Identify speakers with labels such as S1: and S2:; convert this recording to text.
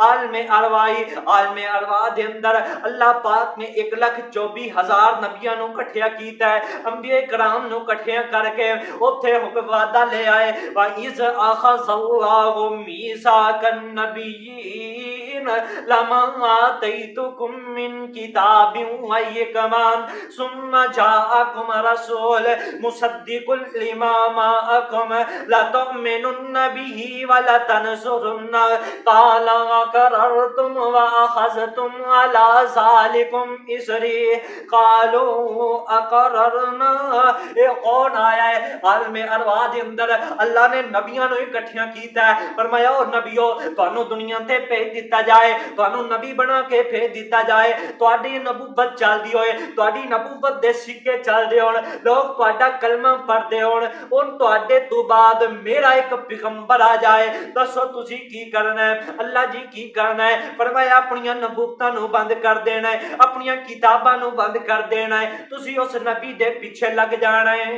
S1: عالم اروائی عالم ارواح دے اندر اللہ پاک نے 1,24,000 نبیاں نو کٹھیا کیتا ہے، انبیاء کرام نو کٹھیا کر کے اوتھے وعدہ لے آئے وَإِذْ أَخَذَ اللَّهُ مِيثَاقَ النَّبِيِّينَ لَمَا آتَيْتُكُم مِّن كِتَابٍ وَحِكْمَةٍ ثُمَّ جَاءَكُمْ رَسُولٌ مُصَدِّقٌ لِّمَا مَعَكُمْ لَتُؤْمِنُنَّ بِهِ وَلَتَنصُرُنَّهُ قَالَ أَقْرَرْتُمْ وَأَخَذْتُمْ عَلَى ذَلِكُمْ إِصْرِي قَالُوا أَقْرَرْنَا۔ یہ کون آیا ہے؟ عالم ارواح دے اندر اللہ نے نبیاں نو اکٹھیاں کیتا ہے، فرمایا او نبیو تانوں دنیا تے بھیج دتا جائے، تانوں نبی بنا کے بھیج دتا جائے، تہاڈی نبوت چلدی ہوئے، تہاڈی نبوت دے سکے چلدے ہون، لوگ تہاڈا کلمہ پڑھدے ہون، ان تہاڈے تو بعد میرا ایک پیغمبر آ جائے، دسو تسی کی کرنا ہے؟ اللہ جی کی کرنا ہے؟ فرمایا اپنی نبوتاں نو بند کر دینا ہے، اپنی کتاباں نو بند کر دینا ہے، تسی اس نبی دے پیچھے لگ جانا ہے۔